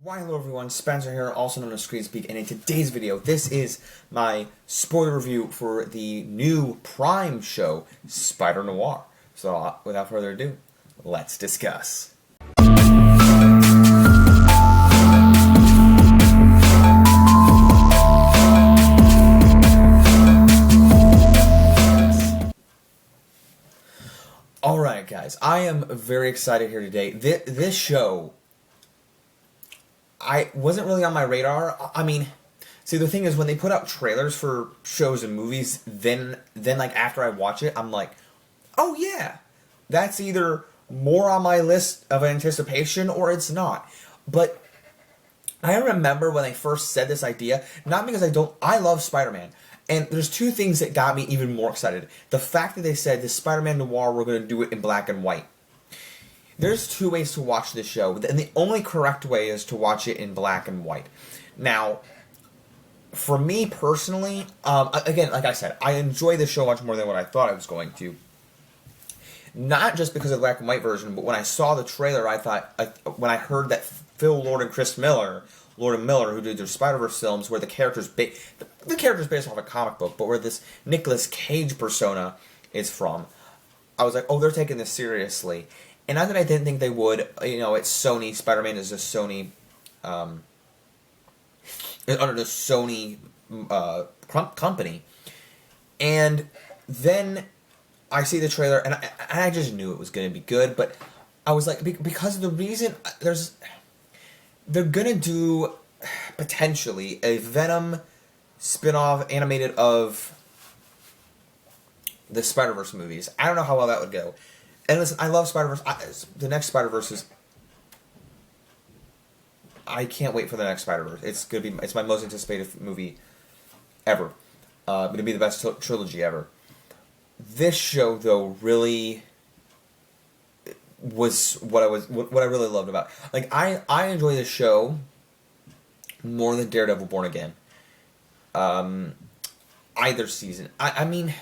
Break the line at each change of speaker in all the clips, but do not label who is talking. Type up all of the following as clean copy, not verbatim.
Why hello everyone, Spencer here, also known as ScreenSpeak, and in today's video, this is my spoiler review for the new Prime show, Spider-Noir. So, without further ado, let's discuss. Alright guys, I am very excited here today. This show, I wasn't really on my radar. I mean, see, the thing is, when they put out trailers for shows and movies, then like after I watch it, I'm like, oh yeah, that's either more on my list of anticipation or it's not. But I remember when they first said this idea, not because I love Spider-Man. And there's two things that got me even more excited. The fact that they said this Spider-Man Noir, we're going to do it in black and white. There's two ways to watch this show, and the only correct way is to watch it in black and white. Now, for me personally, again, like I said, I enjoy this show much more than what I thought I was going to. Not just because of the black and white version, but when I saw the trailer, I thought, when I heard that Phil Lord and Chris Miller, Lord and Miller, who did their Spider-Verse films, where the character's based off a comic book, but where this Nicolas Cage persona is from, I was like, oh, they're taking this seriously. And not that I didn't think they would, you know, it's Sony, Spider-Man is a Sony, under the Sony company. And then I see the trailer, and I just knew it was going to be good, but I was like, because of the reason, they're going to do, potentially, a Venom spin-off animated of the Spider-Verse movies. I don't know how well that would go. And listen, I love Spider-Verse. The next Spider-Verse is... I can't wait for the next Spider-Verse. It's my most anticipated movie ever. It'll be the best trilogy ever. This show, though, really was what I really loved about. Like, I enjoy this show more than Daredevil Born Again. Either season. I mean...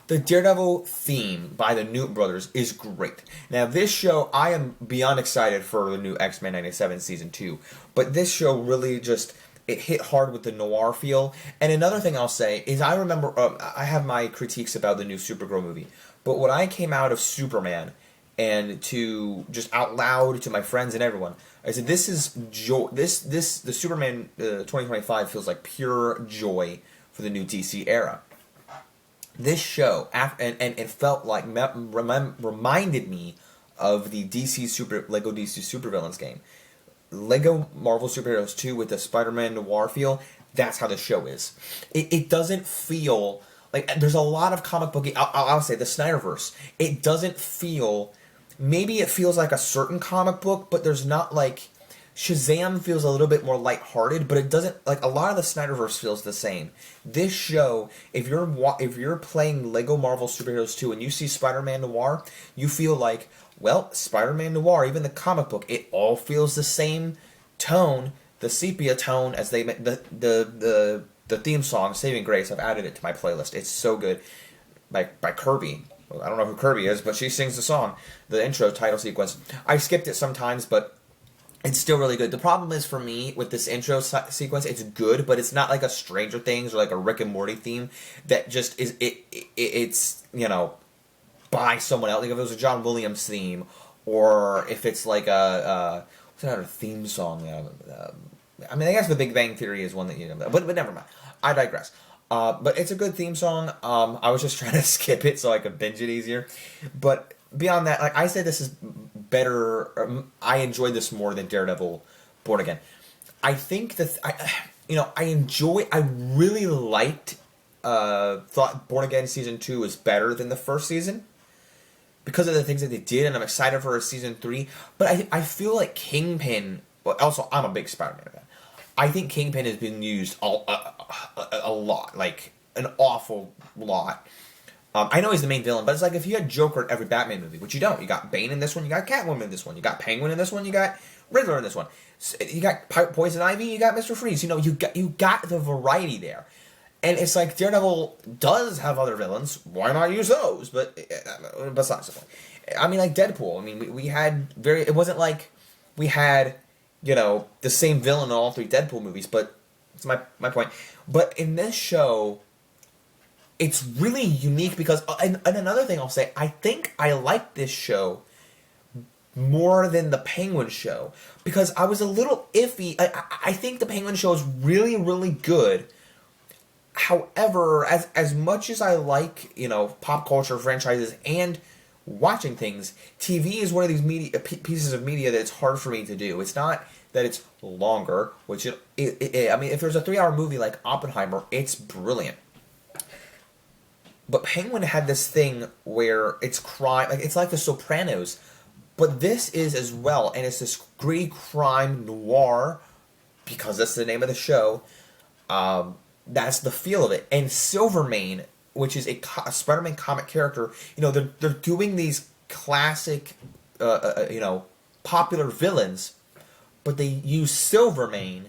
The Daredevil theme by the Newton Brothers is great. Now, this show, I am beyond excited for the new X-Men 97 Season 2. But this show really just, it hit hard with the noir feel. And another thing I'll say is I remember, I have my critiques about the new Supergirl movie. But when I came out of Superman, and to just out loud to my friends and everyone, I said, this is joy. The Superman 2025 feels like pure joy for the new DC era. This show, and it felt like, reminded me of the Lego DC Supervillains game. Lego Marvel Superheroes 2 with the Spider-Man Noir feel, that's how the show is. It doesn't feel, like, there's a lot of comic booky, I'll say, the Snyderverse. It doesn't feel, maybe it feels like a certain comic book, but there's not, like, Shazam feels a little bit more lighthearted, but it doesn't, like, a lot of the Snyderverse feels the same. This show, if you're playing Lego Marvel Superheroes 2 and you see Spider-Man Noir, you feel like, well, Spider-Man Noir, even the comic book, it all feels the same tone, the sepia tone, as they the theme song, Saving Grace. I've added it to my playlist. It's so good. By Kirby. Well, I don't know who Kirby is, but she sings the song, the intro title sequence. I skipped it sometimes, but it's still really good. The problem is, for me, with this intro sequence, it's good, but it's not like a Stranger Things or like a Rick and Morty theme that just is, it's, you know, by someone else. Like if it was a John Williams theme, or if it's like what's another theme song? I mean, I guess The Big Bang Theory is one that, you know, but never mind. I digress. But it's a good theme song. I was just trying to skip it so I could binge it easier. But beyond that, like I said, this is better. I enjoyed this more than Daredevil Born Again. I think that I really liked. Thought Born Again Season 2 was better than the first season because of the things that they did, and I'm excited for Season 3. But I feel like Kingpin. Well, also I'm a big Spider-Man fan. I think Kingpin has been used a lot, like an awful lot. I know he's the main villain, but it's like if you had Joker in every Batman movie, which you don't. You got Bane in this one, you got Catwoman in this one, you got Penguin in this one, you got Riddler in this one. You got Poison Ivy, you got Mr. Freeze. You know, you got the variety there. And it's like Daredevil does have other villains. Why not use those? But besides the point. I mean, like Deadpool. I mean, we had it wasn't like we had the same villain in all three Deadpool movies, but it's my point. But in this show, it's really unique because, and another thing I'll say, I think I like this show more than the Penguin show because I was a little iffy. I think the Penguin show is really, really good. However, as much as I like, pop culture franchises and watching things, TV is one of these pieces of media that it's hard for me to do. It's not that it's longer, which I mean, if there's a 3-hour movie like Oppenheimer, it's brilliant. But Penguin had this thing where it's crime, like it's like The Sopranos, but this is as well, and it's this gritty crime noir because that's the name of the show. That's the feel of it. And Silvermane, which is a Spider-Man comic character, they're doing these classic, popular villains, but they use Silvermane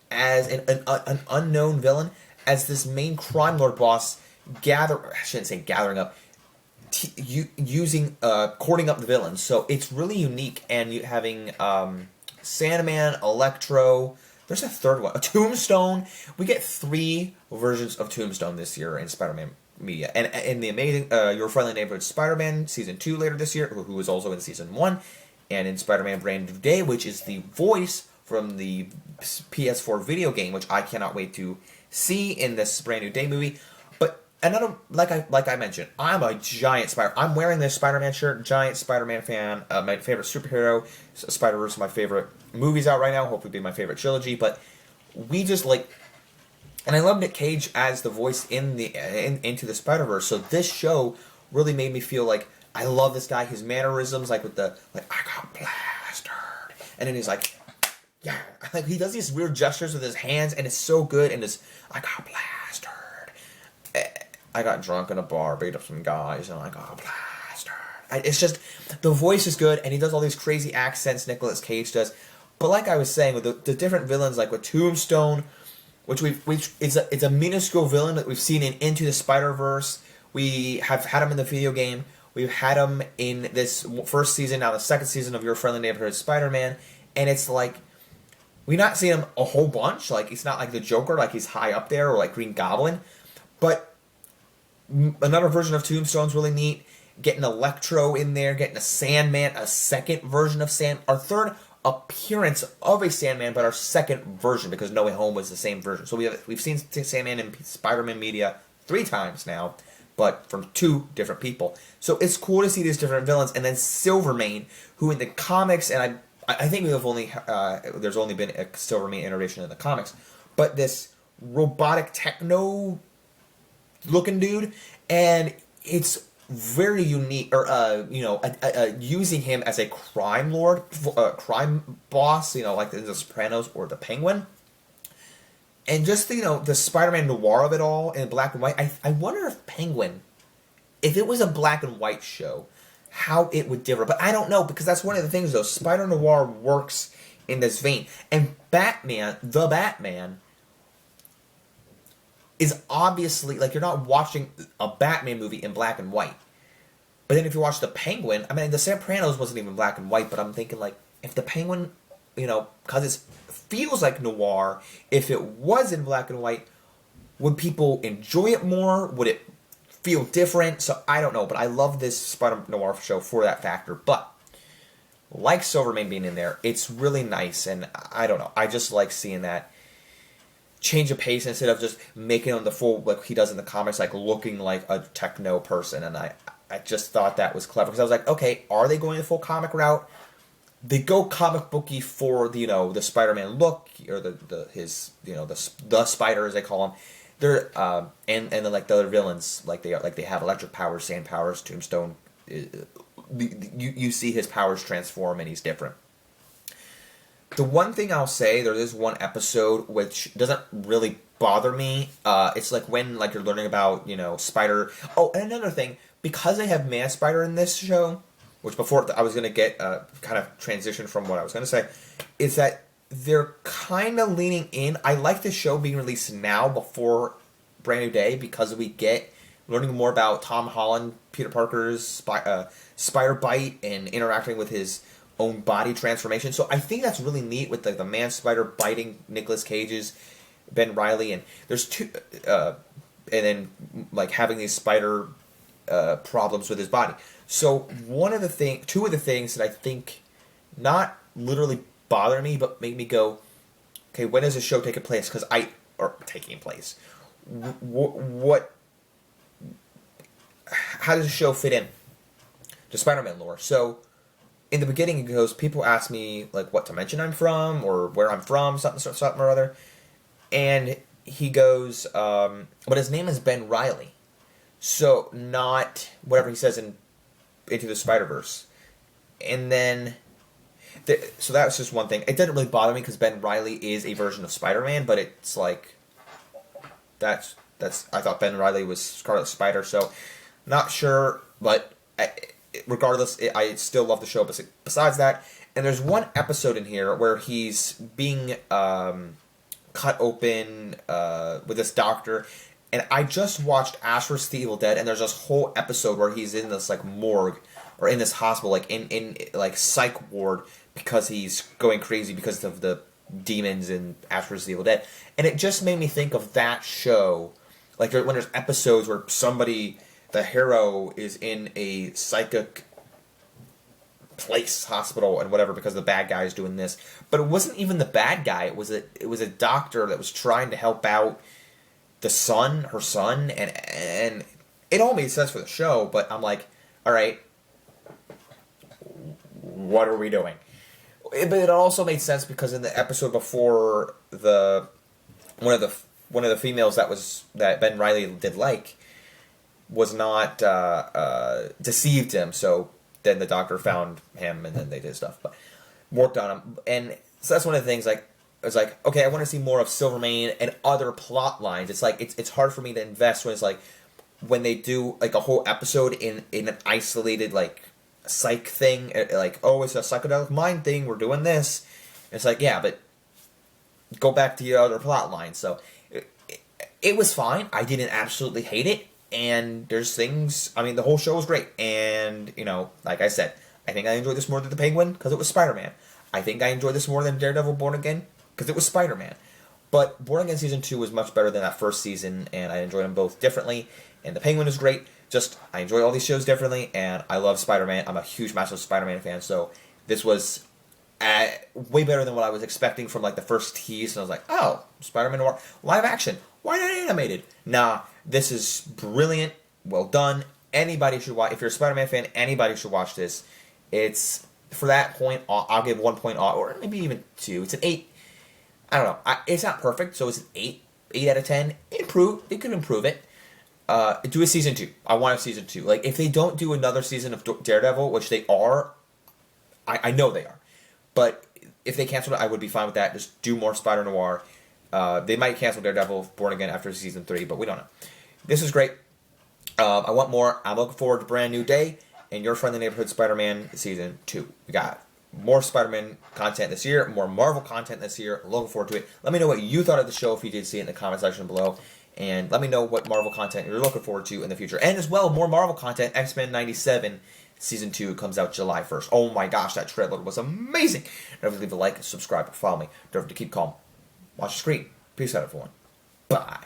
as an unknown villain, as this main crime lord boss I shouldn't say gathering up, courting up the villains. So it's really unique, and you having Sandman, Electro. There's a third one, a Tombstone. We get 3 versions of Tombstone this year in Spider-Man media, and in the amazing Your Friendly Neighborhood Spider-Man Season 2 later this year, who was also in Season 1, and in Spider-Man Brand New Day, which is the voice from the PS4 video game, which I cannot wait to see in this Brand New Day movie. But another, like I mentioned, I'm a giant I'm wearing this Spider-Man shirt, giant Spider-Man fan, my favorite superhero. Spider-Verse is my favorite movies out right now, hopefully be my favorite trilogy, but we just and I love Nick Cage as the voice in Into the Spider-Verse, so this show really made me feel like I love this guy, his mannerisms, like with the, I got plastered, and then he's like, yeah, he does these weird gestures with his hands, and it's so good, and it's, I got plastered, I got drunk in a bar, beat up some guys, and I got plastered. It's just, the voice is good, and he does all these crazy accents Nicolas Cage does. But like I was saying, with the different villains, like with Tombstone, which it's a minuscule villain that we've seen in Into the Spider-Verse. We have had him in the video game. We've had him in this first season, now the second season of Your Friendly Neighborhood Spider-Man. And it's like, we've not seen him a whole bunch. Like, it's not like the Joker, like he's high up there, or like Green Goblin. But another version of Tombstone's really neat. Getting Electro in there, getting a Sandman, a second version of our third appearance of a Sandman, but our second version, because No Way Home was the same version. So we've seen Sandman in Spider-Man media 3 times now, but from 2 different people. So it's cool to see these different villains, and then Silvermane, who in the comics, and I think there's only been a Silvermane iteration in the comics, but this robotic techno looking dude, and it's very unique, or using him as a crime lord, crime boss, like the Sopranos or the Penguin, and just the Spider-Man Noir of it all in black and white. I wonder if Penguin, if it was a black and white show, how it would differ. But I don't know, because that's one of the things though. Spider-Noir works in this vein, and the Batman, is obviously, like, you're not watching a Batman movie in black and white. But then if you watch the Penguin, I mean, the Sopranos wasn't even black and white, but I'm thinking, like, if the Penguin, because it feels like noir, if it was in black and white, would people enjoy it more? Would it feel different? So I don't know, but I love this Spider-Noir show for that factor. But like Silvermane being in there, it's really nice, and I don't know, I just like seeing that change of pace instead of just making him the full, like he does in the comics, like looking like a techno person. And I just thought that was clever, because I was like, okay, are they going the full comic route? They go comic booky for the the Spider-Man look, or the Spider, as they call him. They're and then like the other villains, like they have electric powers, sand powers. Tombstone, you see his powers transform, and he's different. The one thing I'll say, there is one episode which doesn't really bother me. It's like when you're learning about Spider. Oh, and another thing, because they have Man Spider in this show, which before I was gonna get kind of transition from what I was gonna say, is that they're kind of leaning in. I like the show being released now before Brand New Day, because we get learning more about Tom Holland, Peter Parker's Spider Bite, and interacting with his own body transformation. So I think that's really neat with the man spider biting Nicolas Cage's Ben Reilly, and there's two, and then like having these spider problems with his body. So two of the things that I think not literally bother me, but make me go, okay, when is this show taking place? Taking place. What? How does the show fit in to Spider-Man lore? So, in the beginning, it goes, people ask me, like, what dimension I'm from, or where I'm from, something or other. And he goes, but his name is Ben Reilly. So, not whatever he says in Into the Spider-Verse. And then, so that was just one thing. It didn't really bother me, because Ben Reilly is a version of Spider-Man, but it's like, I thought Ben Reilly was Scarlet Spider, so, not sure, but regardless, I still love the show besides that. And there's one episode in here where he's being cut open with this doctor. And I just watched Ash vs. the Evil Dead, and there's this whole episode where he's in this like morgue or in this hospital, like in like psych ward, because he's going crazy because of the demons in Ash vs. the Evil Dead. And it just made me think of that show, like when there's episodes where the hero is in a psychic place, hospital, and whatever, because the bad guy is doing this. But it wasn't even the bad guy. It was a doctor that was trying to help out her son, and it all made sense for the show. But I'm like, all right, what are we doing? But it also made sense because in the episode before, one of the females that Ben Reilly did was not deceived him, so then the doctor found him, and then they did stuff, but worked on him. And so that's one of the things, like, I was like, okay, I want to see more of Silvermane and other plot lines. It's like, it's hard for me to invest when it's like, when they do, like, a whole episode in an isolated, like, psych thing, like, oh, it's a psychedelic mind thing, we're doing this. It's like, yeah, but go back to your other plot lines. So, it was fine. I didn't absolutely hate it. And there's things, I mean, the whole show was great. And, like I said, I think I enjoyed this more than The Penguin, because it was Spider-Man. I think I enjoyed this more than Daredevil Born Again, because it was Spider-Man. But Born Again Season 2 was much better than that first season, and I enjoyed them both differently. And The Penguin is great. Just, I enjoy all these shows differently, and I love Spider-Man. I'm a huge, massive Spider-Man fan, so this was way better than what I was expecting from, like, the first tease. And I was like, oh, Spider-Man Noir, live action. Why not animated? Nah, this is brilliant. Well done. Anybody should watch. If you're a Spider-Man fan, anybody should watch this. It's, for that point, I'll give 1 point, or maybe even 2. It's an 8. I don't know. It's not perfect, so it's an 8. 8 out of 10. They could improve it. Do a season 2. I want a season 2. Like, if they don't do another season of Daredevil, which they are, I know they are. But if they cancel it, I would be fine with that. Just do more Spider-Noir. They might cancel Daredevil Born Again after season 3, but we don't know. This is great. I want more. I'm looking forward to a brand new day. And Your Friendly Neighborhood Spider-Man Season 2. We got more Spider-Man content this year, more Marvel content this year. Looking forward to it. Let me know what you thought of the show if you did see it in the comment section below. And let me know what Marvel content you're looking forward to in the future. And as well, more Marvel content. X-Men 97 Season 2 comes out July 1st. Oh my gosh, that trailer was amazing. Don't forget to leave a like, subscribe, follow me. Don't forget to keep calm. Watch the screen. Peace out, everyone. Bye.